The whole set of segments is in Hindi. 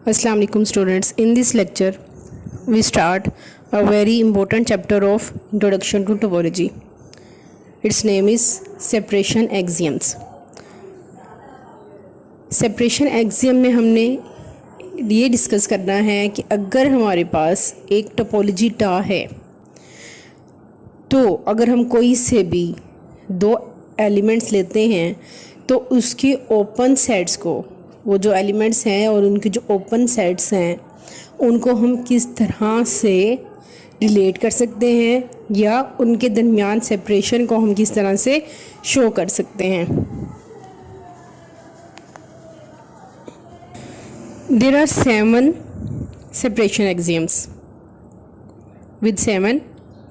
Assalamu alaikum students. In this lecture, we start a very important chapter of Introduction to Topology. Its name is Separation Axioms. Separation axiom में हमने ये डिस्कस करना है कि अगर हमारे पास एक टोपोलॉजी टा है तो अगर हम कोई से भी दो एलिमेंट्स लेते हैं तो उसके ओपन सेट्स को, वो जो एलिमेंट्स हैं और उनके जो ओपन सेट्स हैं उनको हम किस तरह से रिलेट कर सकते हैं या उनके दरमियान सेपरेशन को हम किस तरह से शो कर सकते हैं। There are 7 separation axioms with 7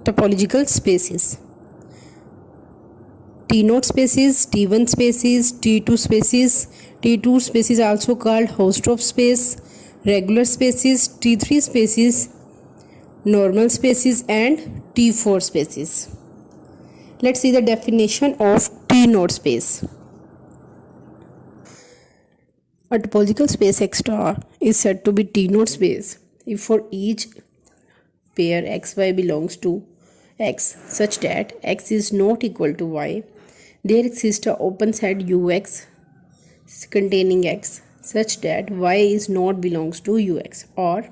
topological spaces. T0 spaces, T1 spaces, T2 spaces, T2 spaces also called Hausdorff space, regular spaces, T3 spaces, normal spaces and T4 spaces. Let's see the definition of T0 space. A topological space X star is said to be T0 space if for each pair xy belongs to X such that X is not equal to Y, there exists a open set Ux containing X such that Y is not belongs to Ux, or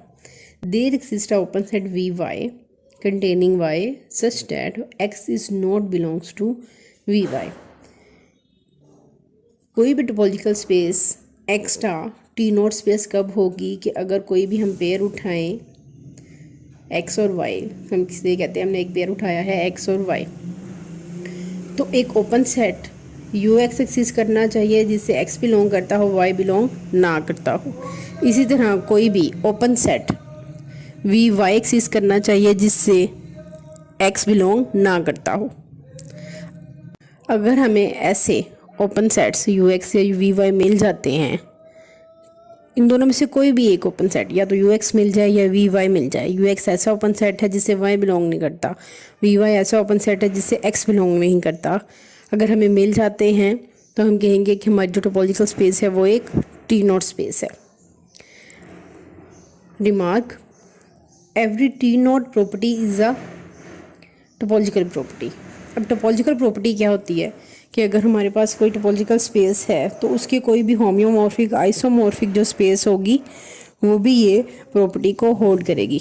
there exists a open set Vy containing Y such that X is not belongs to Vy. कोई भी topological space extra T naught space कब होगी कि अगर कोई भी हम पेयर उठाएं एक्स और वाई, हम किसे कहते हैं हमने एक पेयर उठाया है एक्स और वाई, तो एक open set you x axis करना चाहिए जिससे एक्स बिलोंग करता हो, वाई बिलोंग ना करता हो। इसी तरह कोई भी open set V Y axis करना चाहिए जिससे एक्स बिलोंग ना करता हो। अगर हमें ऐसे ओपन सेट्स यू एक्स या वी वाई मिल जाते हैं, इन दोनों में से कोई भी एक ओपन सेट, या तो यू एक्स मिल जाए या वी वाई मिल जाए। यू एक्स ऐसा ओपन सेट है जिससे वाई बिलोंग नहीं करता, वी वाई ऐसा ओपन सेट है जिससे एक्स बिलोंग नहीं करता। अगर हमें मिल जाते हैं तो हम कहेंगे कि हमारी जो टोपोलॉजिकल स्पेस है वो एक टी नोट स्पेस है। Remark, every T note property is a topological property. अब टोपोलॉजिकल प्रॉपर्टी क्या होती है कि अगर हमारे पास कोई टोपोलॉजिकल स्पेस है तो उसकी कोई भी होम्योमॉर्फिक आइसोमॉर्फिक जो स्पेस होगी वो भी ये प्रॉपर्टी को होल्ड करेगी।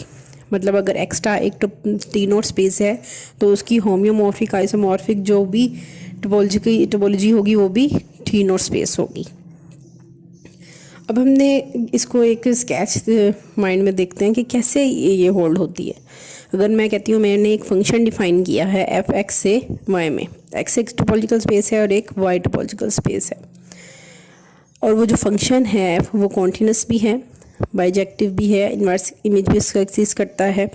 मतलब अगर एक्स्ट्रा एक टी नोट स्पेस है तो उसकी होम्योमॉर्फिक आइसोमॉर्फिक जो भी टोपोलॉजी होगी वो भी टी नोट स्पेस होगी। अब हमने इसको एक स्केच माइंड में देखते हैं कि कैसे ये होल्ड होती है। अगर मैं कहती हूँ मैंने एक फंक्शन डिफाइन किया है एफ एक्स से वाई में, एक्स एक टोपोलॉजिकल स्पेस है और एक वाई टोपोलॉजिकल स्पेस है, और वो जो फंक्शन है वो कॉन्टिन्यूस भी है, बाइजेक्टिव भी है, इन्वर्स इमेज भी इसका एक्सिस्ट करता है।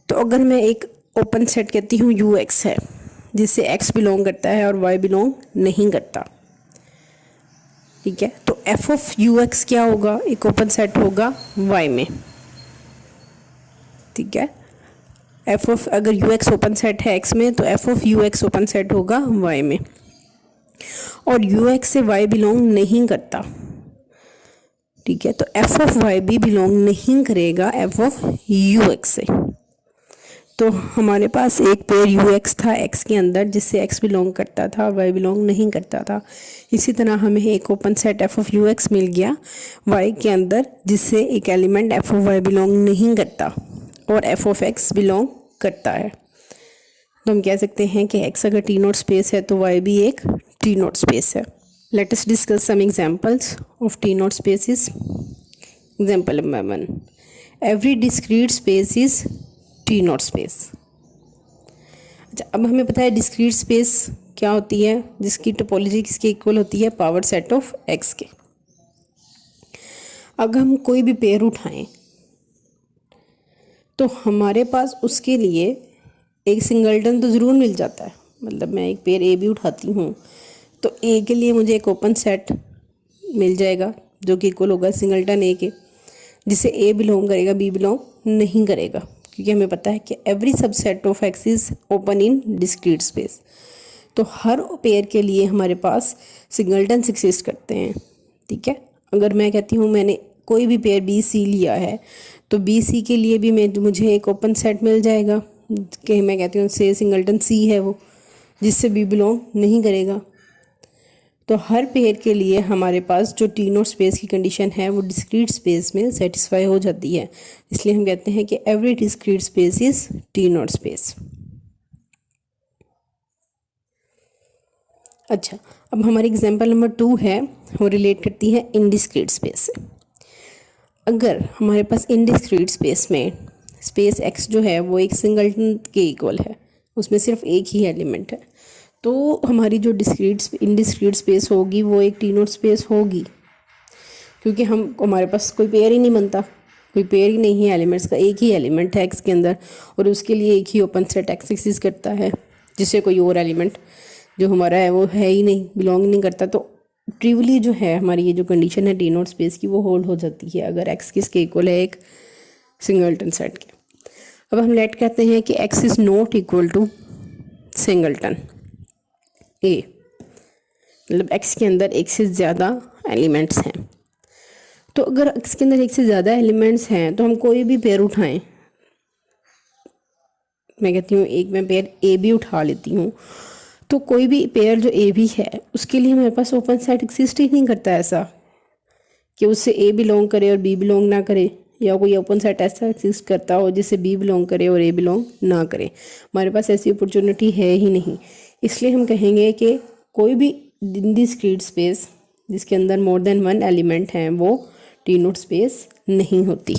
तो अगर मैं एक ओपन सेट कहती हूँ यू एक्स है जिससे एक्स बिलोंग करता है और वाई बिलोंग नहीं करता, ठीक है, तो एफ ऑफ यू एक्स क्या होगा, एक ओपन सेट होगा वाई में, ठीक है। एफ ऑफ अगर यू एक्स ओपन सेट है एक्स में तो F of U x open set होगा वाई में, और यू एक्स से वाई बिलोंग नहीं करता, ठीक है, तो एफ ऑफ वाई भी बिलोंग नहीं करेगा एफ ऑफ यू एक्स से। तो हमारे पास एक पेयर यू एक्स था एक्स के अंदर जिससे एक्स बिलोंग करता था और वाई बिलोंग नहीं करता था। इसी तरह हमें एक open set F of U X मिल गया वाई के अंदर जिससे एक element F of Y belong नहीं करता और एफ ऑफ एक्स बिलोंग करता है। तो हम कह सकते हैं कि एक्स अगर टी नोट स्पेस है तो वाई भी एक टी नोट स्पेस है। Let us discuss some examples of T naught spaces. Example number 1, every discrete space is T naught space. अच्छा, अब हमें पता है डिस्क्रीट स्पेस क्या होती है, जिसकी टोपोलॉजी किसके इक्वल होती है, पावर सेट ऑफ एक्स के। अगर हम कोई भी पेयर उठाएं तो हमारे पास उसके लिए एक सिंगलटन तो ज़रूर मिल जाता है। मतलब मैं एक पेयर ए भी उठाती हूँ तो ए के लिए मुझे एक ओपन सेट मिल जाएगा जो कि इक्वल होगा सिंगलटन ए के, जिसे ए बिलोंग करेगा बी बिलोंग नहीं करेगा, क्योंकि हमें पता है कि every subset of x is open in discrete space. तो हर पेयर के लिए हमारे पास सिंगलटन एग्जिस्ट करते हैं, ठीक है। अगर मैं कहती हूँ मैंने कोई भी पेयर बी सी लिया है तो बी सी के लिए भी मुझे एक ओपन सेट मिल जाएगा कि मैं कहती हूँ से सिंगल्टन सी है वो, जिससे बी बिलोंग नहीं करेगा। तो हर पेयर के लिए हमारे पास जो टी नॉट स्पेस की कंडीशन है वो डिस्क्रीट स्पेस में सेटिस्फाई हो जाती है, इसलिए हम कहते हैं कि every discrete space is T not space. अच्छा, अब हमारी एग्जांपल नंबर 2 है, वो रिलेट करती है इनडिस्क्रीट स्पेस से। अगर हमारे पास इनडिस्क्रीट स्पेस में स्पेस एक्स जो है वो एक सिंगल्टन के इक्वल है, उसमें सिर्फ एक ही एलिमेंट है, तो हमारी जो इनडिस्क्रीट स्पेस होगी वो एक टी नॉट स्पेस होगी, क्योंकि हमारे पास कोई पेयर ही नहीं बनता, कोई पेयर ही नहीं है एलिमेंट्स का, एक ही एलिमेंट है एक्स के अंदर और उसके लिए एक ही ओपन सेट एक्स एक्सिस्ट करता है, जिससे कोई और एलिमेंट जो हमारा है वो है ही नहीं, बिलोंग नहीं करता। तो ट्रिवली जो है हमारी ये जो कंडीशन है टी नॉट स्पेस की वो होल्ड हो जाती है अगर एक्स किसके इक्वल है, एक सिंगल्टन सेट के। अब हम लेट कहते हैं कि X is not equal to singleton A, मतलब एक्स के अंदर एक से ज़्यादा एलिमेंट्स हैं। तो अगर एक्स के अंदर एक से ज़्यादा एलिमेंट्स हैं तो हम कोई भी पेयर उठाएं, मैं कहती हूँ एक मैं पेयर ए भी उठा लेती हूँ, तो कोई भी पेयर जो ए भी है उसके लिए हमारे पास ओपन सेट एक्सिस्ट ही नहीं करता ऐसा कि उससे ए बिलोंग करे और बी बिलोंग ना करे, या कोई ओपन सेट ऐसा एक्सिस्ट करता हो जिससे बी बिलोंग करे और ए बिलोंग ना करे। हमारे पास ऐसी अपॉर्चुनिटी है ही नहीं, इसलिए हम कहेंगे कि कोई भी डिस्क्रीट स्पेस जिसके अंदर मोर देन वन एलिमेंट हैं वो टी नॉट स्पेस नहीं होती।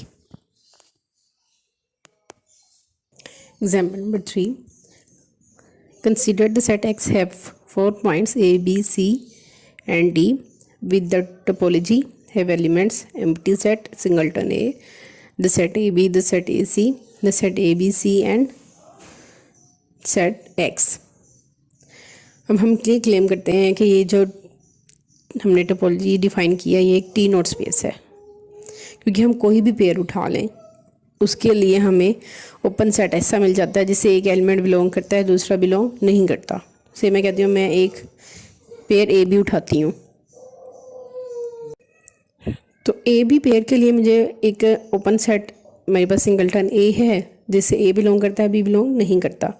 Example number 3, consider the set X have 4 points A, B, C and D with the topology have elements empty set singleton A, the set AB, the set AC, the set ABC and set X। अब हम ये क्लेम करते हैं कि ये जो हमने टोपोलॉजी डिफाइन किया ये एक टी नॉट स्पेस है, क्योंकि हम कोई भी पेयर उठा लें उसके लिए हमें ओपन सेट ऐसा मिल जाता है जिससे एक एलिमेंट बिलोंग करता है दूसरा बिलोंग नहीं करता। से मैं कहती हूँ मैं एक पेयर ए बी उठाती हूँ, तो ए बी पेयर के लिए मुझे एक ओपन सेट मेरे पास सिंगल्टन ए है जिससे ए बिलोंग करता है बी बिलोंग नहीं करता।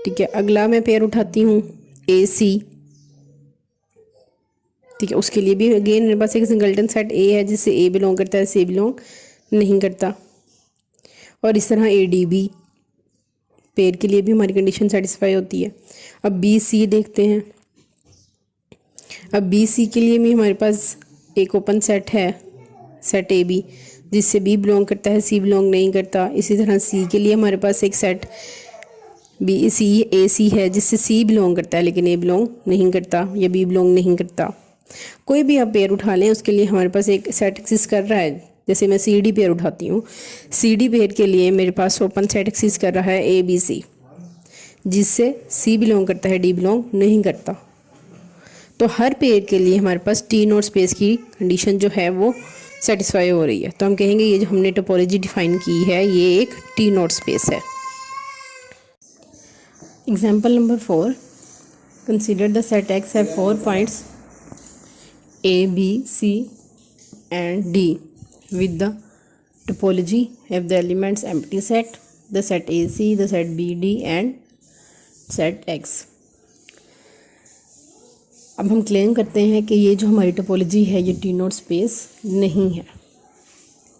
ठीक है, अगला मैं पेयर उठाती हूँ ए सी, ठीक है, उसके लिए भी अगेन मेरे पास एक सिंगल्टन सेट ए है जिससे ए बिलोंग करता है सी बिलोंग नहीं करता। और इस तरह ए डी बी पेयर के लिए भी हमारी कंडीशन सेटिस्फाई होती है। अब बी सी देखते हैं, अब बी सी के लिए भी हमारे पास एक ओपन सेट है सेट ए बी जिससे बी बिलोंग करता है सी बिलोंग नहीं करता। इसी तरह सी के लिए हमारे पास एक सेट बी सी ए सी है जिससे सी बिलोंग करता है लेकिन ए बिलोंग नहीं करता या बी बिलोंग नहीं करता। कोई भी आप पेयर उठा लें उसके लिए हमारे पास एक सेट एक्सिस्ट कर रहा है, जैसे मैं सी डी पेयर उठाती हूँ, सी डी पेयर के लिए मेरे पास ओपन सेट एक्सिस्ट कर रहा है ए बी सी जिससे सी बिलोंग करता है डी बिलोंग नहीं करता। तो हर पेयर के लिए हमारे पास टी नॉट स्पेस की कंडीशन जो है वो सेटिस्फाई हो रही है, तो हम कहेंगे ये जो हमने टोपोलॉजी डिफाइन की है ये एक टी नॉट स्पेस है। Example number 4, consider the set x have 4 points A, B, C and D with the topology have the elements empty set, the set AC, the set BD and set X। अब हम क्लेम करते हैं कि ये जो हमारी टोपोलॉजी है ये टी नॉट स्पेस नहीं है।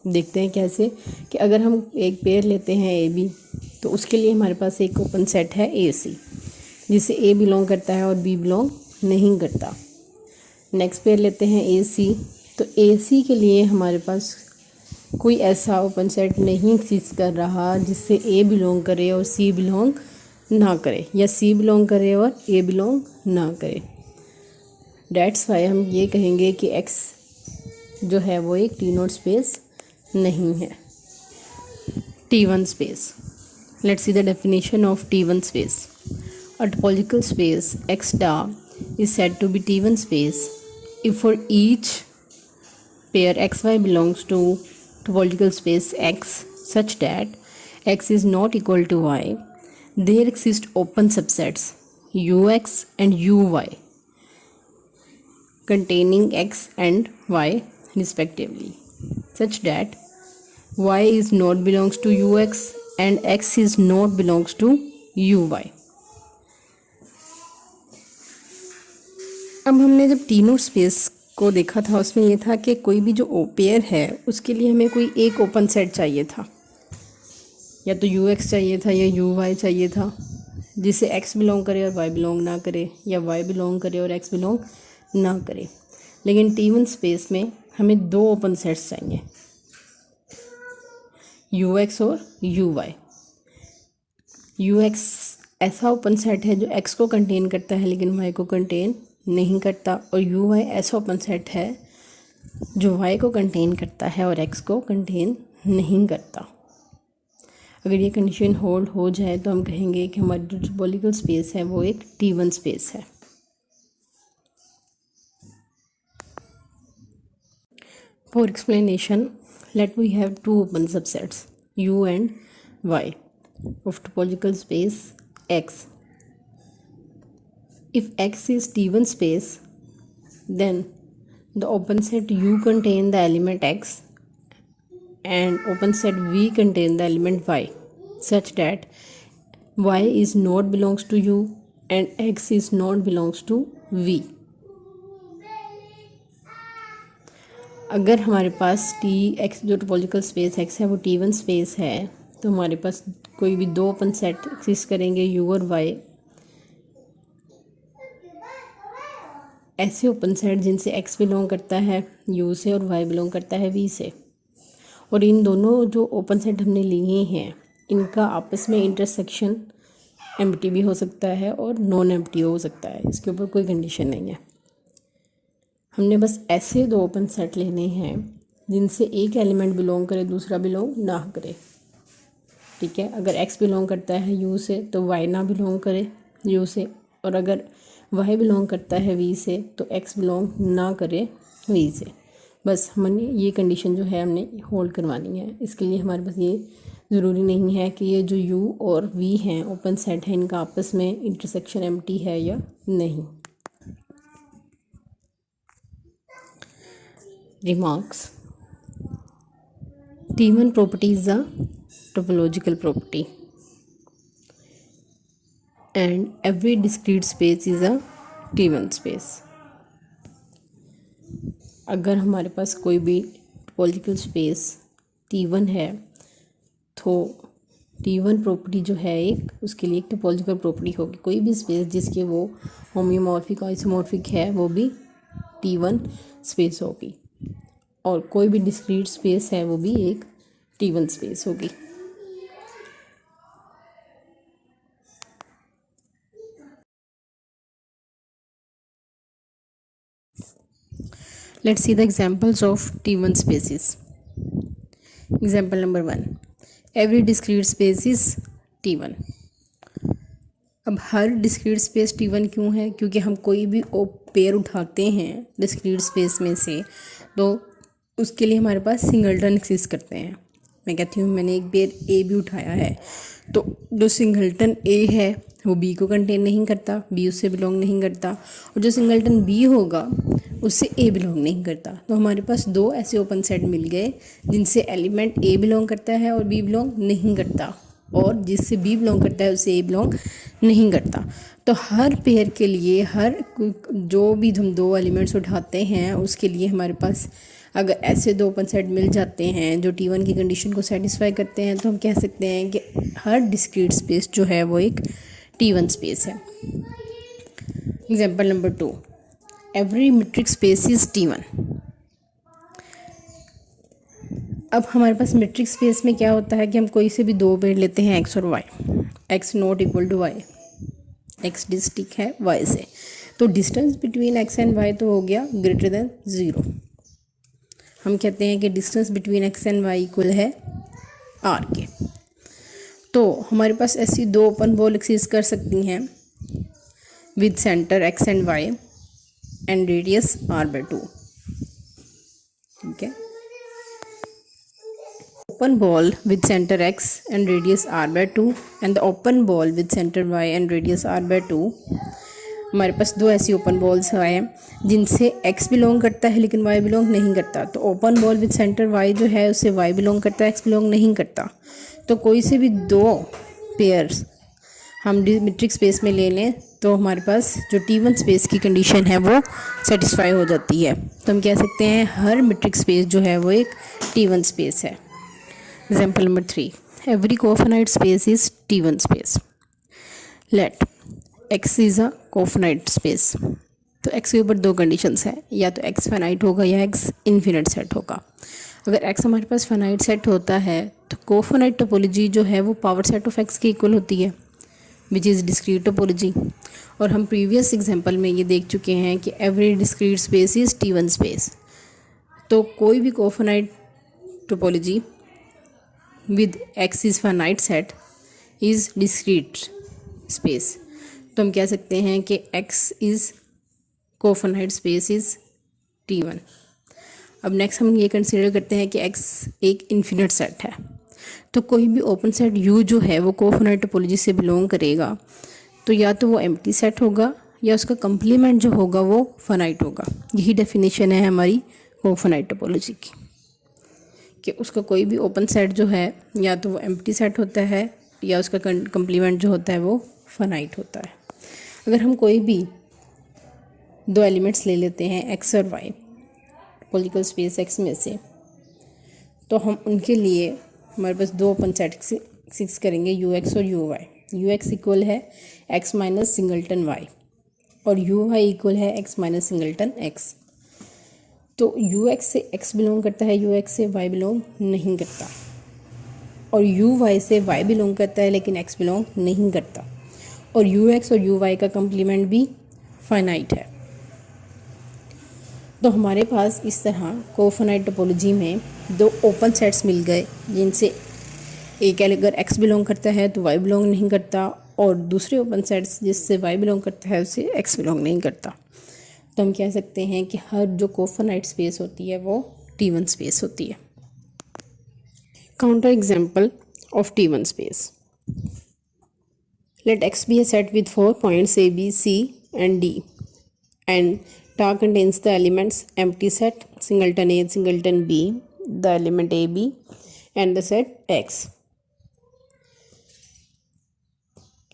देखते हैं कैसे, कि अगर हम एक पेयर लेते हैं ए बी तो उसके लिए हमारे पास एक ओपन सेट है ए सी जिससे ए बिलोंग करता है और बी बिलोंग नहीं करता। नेक्स्ट पेयर लेते हैं ए सी, तो ए सी के लिए हमारे पास कोई ऐसा ओपन सेट नहीं एक्सिस्ट कर रहा जिससे ए बिलोंग करे और सी बिलोंग ना करे, या सी बिलोंग करे और ए बिलोंग ना करे। डेट्स वाई हम ये कहेंगे कि एक्स जो है वो एक टी नॉट स्पेस नहीं है। T1 space, let's see the definition of T1 space। A topological space X star is said to be T1 space if for each pair xy belongs to topological space X such that X is not equal to Y, there exist open subsets Ux and Uy containing X and Y respectively, such that y is not belongs to ux and x is not belongs to uy. अब हमने जब तीनों स्पेस को देखा था उसमें ये था कि कोई भी जो पेयर है उसके लिए हमें कोई एक ओपन सेट चाहिए था, या तो ux चाहिए था या uy चाहिए था, जिसे x बिलोंग करे और y बिलोंग ना करे, या y बिलोंग करे और x बिलोंग ना करे। लेकिन T1 स्पेस में हमें दो ओपन सेट्स चाहिए, ux और uy। ux ऐसा ओपन सेट है जो x को कंटेन करता है लेकिन y को कंटेन नहीं करता, और uy ऐसा ओपन सेट है जो y को कंटेन करता है और x को कंटेन नहीं करता। अगर ये कंडीशन होल्ड हो जाए तो हम कहेंगे कि हमारी जो टोपोलॉजिकल स्पेस है वो एक T1 स्पेस है। For explanation, let we have two open subsets u and y of topological space X. If X is T1 space, then the open set U contain the element X and open set V contain the element Y, such that Y is not belongs to U and X is not belongs to V. अगर हमारे पास X जो टोपोलॉजिकल स्पेस X है वो T1 स्पेस है तो हमारे पास कोई भी दो ओपन सेट एक्सिस्ट करेंगे U और Y, ऐसे ओपन सेट जिनसे X बिलोंग करता है U से और Y बिलोंग करता है V से। और इन दोनों जो ओपन सेट हमने लिए हैं इनका आपस में इंटरसेक्शन एम्प्टी भी हो सकता है और नॉन एम्प्टी हो सकता है, इसके ऊपर कोई कंडीशन नहीं है। हमने बस ऐसे दो ओपन सेट लेने हैं जिनसे एक एलिमेंट बिलोंग करे दूसरा बिलोंग ना करे, ठीक है। अगर X बिलोंग करता है U से तो Y ना बिलोंग करे U से, और अगर Y बिलोंग करता है V से तो X बिलोंग ना करे V से। बस हमने ये कंडीशन जो है हमने होल्ड करवानी है। इसके लिए हमारे पास ये ज़रूरी नहीं है कि ये जो U और V हैं ओपन सेट हैं इनका आपस में इंटरसेक्शन एम्प्टी है या नहीं। Remarks. T1 property is a topological property and every discrete space is a T1 space. अगर हमारे पास कोई भी टोपोलॉजिकल स्पेस T1 है तो T1 प्रॉपर्टी जो है एक उसके लिए एक टोपोलॉजिकल प्रॉपर्टी होगी। कोई भी स्पेस जिसके वो होम्योमॉर्फिक और आइसोमॉर्फिक है वो भी T1 स्पेस होगी, और कोई भी डिस्क्रीट स्पेस है वो भी एक T1 स्पेस होगी। Let's see the examples of T1 spaces. Example number 1. Every discrete space is T1. अब हर डिस्क्रीट स्पेस T1 क्यों है? क्योंकि हम कोई भी पेयर उठाते हैं डिस्क्रीट स्पेस में से तो उसके लिए हमारे पास सिंगलटन एक्सिस्ट करते हैं। मैं कहती हूँ मैंने एक पेयर A भी उठाया है तो जो सिंगलटन A है वो B को कंटेन नहीं करता, B उससे बिलोंग नहीं करता, और जो सिंगलटन B होगा उससे A बिलोंग नहीं करता। तो हमारे पास दो ऐसे ओपन सेट मिल गए जिनसे एलिमेंट A बिलोंग करता है और B बिलोंग नहीं करता, और जिससे B बिलोंग करता है उससे A बिलोंग नहीं करता। तो हर पेयर के लिए हर जो भी हम दो एलिमेंट्स उठाते हैं उसके लिए हमारे पास अगर ऐसे दो ओपन सेट मिल जाते हैं जो T1 की कंडीशन को सेटिस्फाई करते हैं तो हम कह सकते हैं कि हर डिस्क्रीट स्पेस जो है वो एक T1 स्पेस है। Example number 2. Every metric space is T1. अब हमारे पास मेट्रिक स्पेस में क्या होता है कि हम कोई से भी दो पेयर लेते हैं X और Y, X not equal to Y, X distinct है Y से, तो distance between X and Y तो हो गया ग्रेटर देन 0। हम कहते हैं कि distance between X and Y equal है R के। तो हमारे पास ऐसी दो ओपन बॉल एक्सिस्ट कर सकती हैं with centre X and Y and radius R/2, ठीक है। Open ball with center X and radius R/2 and the open ball with center Y and radius R/2 हमारे पास दो ऐसी ओपन बॉल्स आए हैं जिनसे x बिलोंग करता है लेकिन y बिलोंग नहीं करता। तो open ball with centre y जो है उससे y बिलोंग करता है, x बिलोंग नहीं करता। तो कोई से भी दो पेयर्स हम डिमेट्रिक स्पेस में ले लें तो हमारे पास जो T1 स्पेस की कंडीशन है वो सेटिस्फाई हो जाती है। तो हम कह सकते हैं हर मेट्रिक स्पेस जो है वो एक T1 स्पेस है। Example number 3, every cofinite space is T1 space. Let x is a cofinite space. तो x के ऊपर दो कंडीशंस है, या तो x फाइनाइट होगा या x इन्फिनिट सेट होगा। अगर x हमारे पास फाइनाइट सेट होता है तो कोफाइनाइट टोपोलॉजी जो है वो पावर सेट ऑफ x के इक्वल होती है, विच इज़ डिस्क्रीट टोपोलॉजी। और हम प्रीवियस एग्जांपल में ये देख चुके हैं कि every discrete space is T1 space. तो कोई भी cofinite topology with x is finite set is discrete space. तो हम कह सकते हैं कि x is cofinite space is T1। अब नेक्स्ट हम ये कंसीडर करते हैं कि x एक इन्फिनिट सेट है। तो कोई भी ओपन सेट U जो है वो कोफाइनाइट टोपोलॉजी से बिलोंग करेगा। तो या तो वो एम्प्टी सेट होगा या उसका कंप्लीमेंट जो होगा वो फाइनाइट होगा। यही डेफिनेशन है हमारी कोफाइनाइट टोपोलॉजी की, कि उसका कोई भी ओपन सेट जो है या तो वो एम्प्टी सेट होता है या उसका कंप्लीमेंट जो होता है वो फाइनाइट होता है। अगर हम कोई भी दो एलिमेंट्स ले लेते हैं x और y टोपोलॉजिकल स्पेस x में से, तो हम उनके लिए हमारे पास दो ओपन सेट फिक्स करेंगे ux और uy। ux इक्वल है x माइनस सिंगल्टन y और uy इक्वल है x माइनस सिंगल्टन x। तो ux से x बिलोंग करता है, ux से y बिलोंग नहीं करता, और uy से y बिलोंग करता है लेकिन x बिलोंग नहीं करता, और ux और uy का कंप्लीमेंट भी फाइनाइट है। तो हमारे पास इस तरह कोफाइनाइट टोपोलॉजी में दो ओपन सेट्स मिल गए जिनसे एक अगर x बिलोंग करता है तो y बिलोंग नहीं करता, और दूसरे ओपन सेट्स जिससे y बिलोंग करता है उससे x बिलोंग नहीं करता। तो हम कह सकते हैं कि हर जो कोफाइनाइट स्पेस होती है वो T1 स्पेस होती है। Counter example of T1 space. Let x be a set with 4 points a, b, c and d, and tar contains the elements empty set singleton a, singleton b, the element ab, and the set x.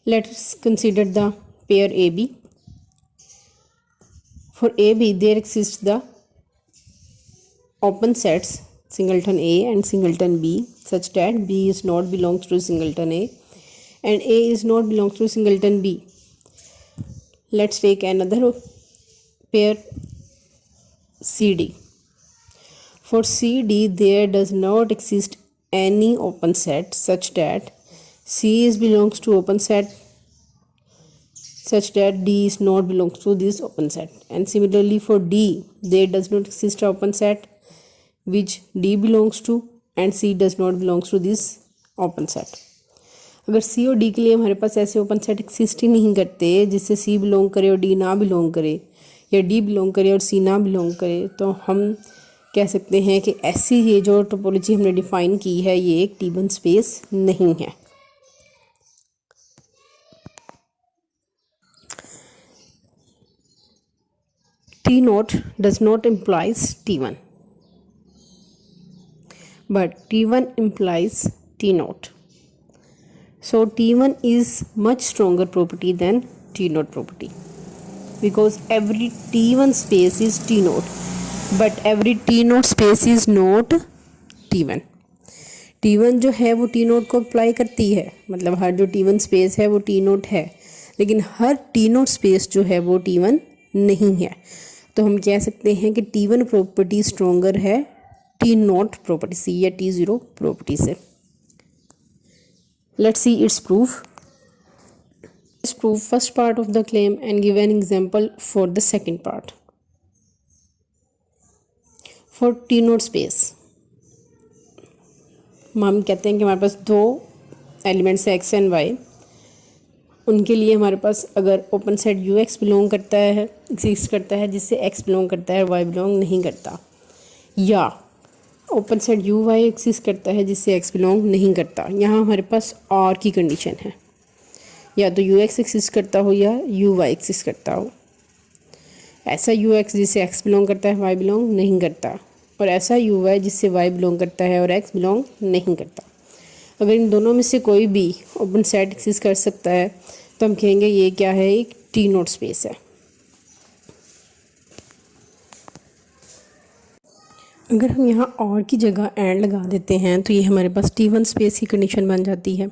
Let's consider the pair ab. For ab there exists the open sets singleton a and singleton b such that b is not belongs to singleton a and a is not belongs to singleton b. Let's take another pair CD. For CD there does not exist any open set such that C is belongs to open set such that D is not belongs to this open set, and similarly for D there does not exist an open set which D belongs to and C does not belongs to this open set. अगर C और D के लिए हमारे पास ऐसे ओपन सेट एक्सिस्ट ही नहीं करते जिससे C बिलोंग करे और D ना बिलोंग करे, या D बिलोंग करे और C ना बिलोंग करे, तो हम कह सकते हैं कि ऐसी ये जो टोपोलॉजी हमने डिफ़ाइन की है ये एक T1 स्पेस नहीं है। T naught does not implies T1, but T1 implies T naught. So T1 is much stronger property than T naught property, because every T1 space is T naught, but every T naught space is not T1. T1 जो है वो T naught को अप्लाई करती है, मतलब हर जो T1 स्पेस है वो T naught है, लेकिन हर T naught स्पेस जो है वो T1 नहीं है। तो हम कह सकते हैं कि T1 प्रॉपर्टी स्ट्रोंगर है T naught प्रॉपर्टी से या T0 प्रॉपर्टी से। Let's see its proof. Let's prove first part of the claim and give an example for the second part. For T naught space, हम कहते हैं कि हमारे पास दो एलिमेंट्स है x एंड y। उनके लिए हमारे पास अगर ओपन सेट ux बिलोंग करता है, एग्जिस्ट करता है जिससे x बिलोंग करता है y बिलोंग नहीं करता, या ओपन सेट uy एक्सिस्ट करता है जिससे x बिलोंग नहीं करता। यहाँ हमारे पास और की कंडीशन है, या तो ux एक्सिस्ट करता हो या uy एक्सिस्ट करता हो। ऐसा यू एक्स जिससे एक्स बिलोंग करता है वाई बिलोंग नहीं करता, और ऐसा यू वाई जिससे वाई बिलोंग करता है और एक्स बिलोंग नहीं करता। अगर इन दोनों में से कोई भी ओपन सेट एक्सिस्ट कर सकता है तो हम कहेंगे ये क्या है, एक टी नोट स्पेस है। अगर हम यहाँ और की जगह एंड लगा देते हैं तो ये हमारे पास T1 स्पेस की कंडीशन बन जाती है।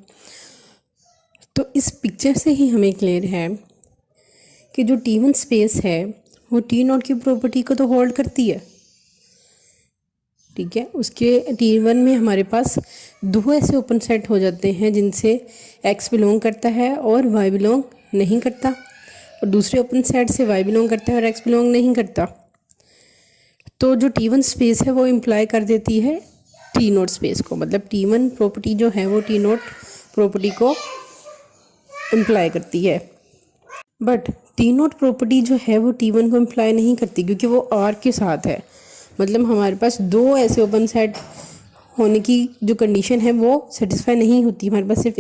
तो इस पिक्चर से ही हमें क्लियर है कि जो T1 स्पेस है वो टी नोट की प्रॉपर्टी को तो होल्ड करती है। ठीक है, उसके T1 में हमारे पास दो ऐसे ओपन सेट हो जाते हैं जिनसे x बिलोंग करता है और y बिलोंग नहीं करता, और दूसरे ओपन सेट से y बिलोंग करता है और x बिलोंग नहीं करता। तो जो T1 स्पेस है वो इम्प्लाई कर देती है टी नोट स्पेस को, मतलब T1 प्रॉपर्टी जो है वो टी नोट प्रॉपर्टी को इम्प्लाई करती है। बट टी नोट प्रॉपर्टी जो है वो T1 को इम्प्लाई नहीं करती क्योंकि वो R के साथ है। मतलब हमारे पास दो ऐसे ओपन सेट होने की जो कंडीशन है वो सेटिस्फाई नहीं होती। हमारे पास सिर्फ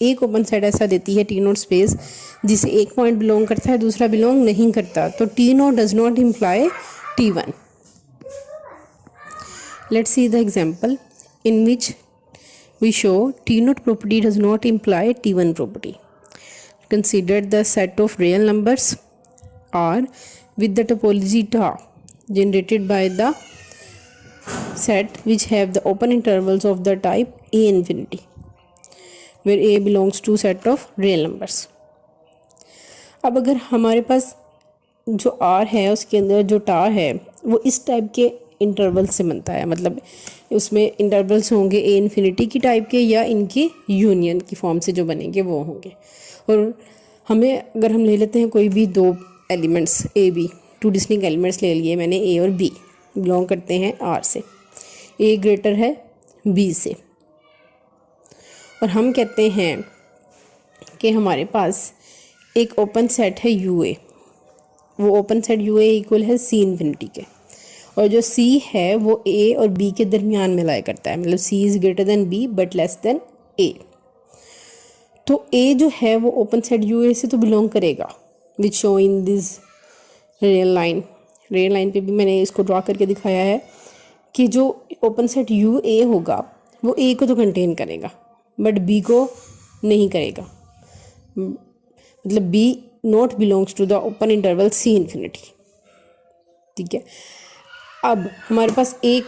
एक ओपन सेट ऐसा देती है टी नोट स्पेस जिसे एक पॉइंट बिलोंग करता है, दूसरा बिलोंग नहीं करता। तो T note does not imply T1। Let's see the example in which we show T naught property does not imply T1 property. Consider the set of real numbers R with the topology tau generated by the set which have the open intervals of the type A infinity, where A belongs to set of real numbers. अब अगर हमारे पास जो R है उसके अंदर जो टा है वो इस टाइप के इंटरवल से बनता है, मतलब उसमें इंटरवल्स होंगे ए इन्फिनिटी की टाइप के या इनकी यूनियन की फॉर्म से जो बनेंगे वो होंगे। और हमें अगर हम ले लेते हैं कोई भी दो elements A B, two distinct elements ले लिए मैंने, ए और बी बिलोंग करते हैं आर से, ए ग्रेटर है बी से, और हम कहते हैं कि हमारे पास एक ओपन सेट है यू ए, वो open set U A equal है सी इन्फिनिटी के, और जो C है वो A और B के दरमियान में लाई करता है, मतलब C is greater than B but less than A। तो A जो है वो ओपन सेट UA से तो बिलोंग करेगा, which show in this real line. Real line पे भी मैंने इसको ड्रॉ करके दिखाया है कि जो ओपन सेट UA होगा वो A को तो कंटेन करेगा बट B को नहीं करेगा, मतलब B not belongs to the open interval C infinity. ठीक है, अब हमारे पास एक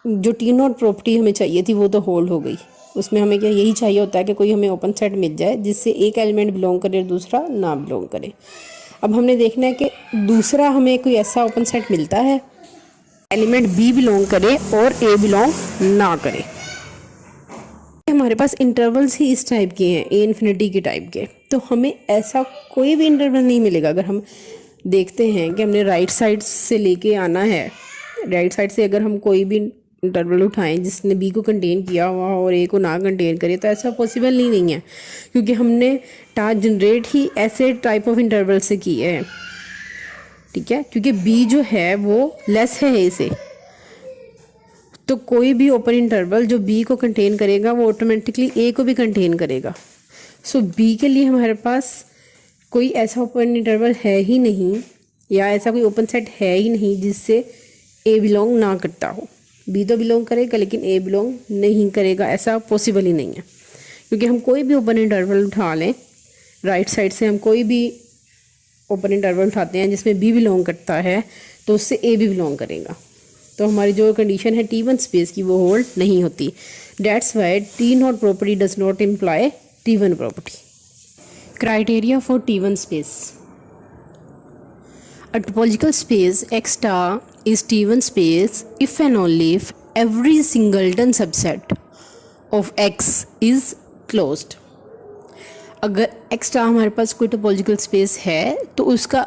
जो टी नोट प्रॉपर्टी हमें चाहिए थी वो तो होल्ड हो गई। उसमें हमें क्या यही चाहिए होता है कि कोई हमें ओपन सेट मिल जाए जिससे एक एलिमेंट बिलोंग करे और दूसरा ना बिलोंग करे। अब हमने देखना है कि दूसरा हमें कोई ऐसा ओपन सेट मिलता है एलिमेंट बी बिलोंग करे और ए बिलोंग ना करे। हमारे पास इंटरवल्स ही इस टाइप के हैं, ए इन्फिनिटी के टाइप के, तो हमें ऐसा कोई भी इंटरवल नहीं मिलेगा। अगर हम देखते हैं कि हमने राइट साइड से लेके आना है, राइट साइड से अगर हम कोई भी इंटरवल उठाएं जिसने बी को कंटेन किया हुआ और ए को ना कंटेन करे तो ऐसा पॉसिबल ही नहीं है, क्योंकि हमने टास्क जनरेट ही ऐसे टाइप ऑफ इंटरवल से किए हैं। ठीक है, क्योंकि बी जो है वो लेस है ए से, तो कोई भी ओपन इंटरवल जो बी को कंटेन करेगा वो ऑटोमेटिकली ए को भी कंटेन करेगा। सो बी के लिए हमारे पास कोई ऐसा ओपन इंटरवल है ही नहीं, या ऐसा कोई ओपन सेट है ही नहीं जिससे ए बिलोंग ना करता हो। बी तो बिलोंग करेगा लेकिन ए बिलोंग नहीं करेगा, ऐसा पॉसिबल ही नहीं है। क्योंकि हम कोई भी ओपन इंटरवल उठा लें, राइट साइड से हम कोई भी ओपन इंटरवल उठाते हैं जिसमें बी बिलोंग करता है तो उससे ए भी बिलोंग करेगा। तो हमारी जो कंडीशन है T1 स्पेस की वो होल्ड नहीं होती। That's why T not property does not imply T1 property. Criteria for T1 space. A topological space X star is T1 space if and only if every singleton subset of X is closed। अगर X star हमारे पास कोई टोपोलॉजिकल स्पेस है तो उसका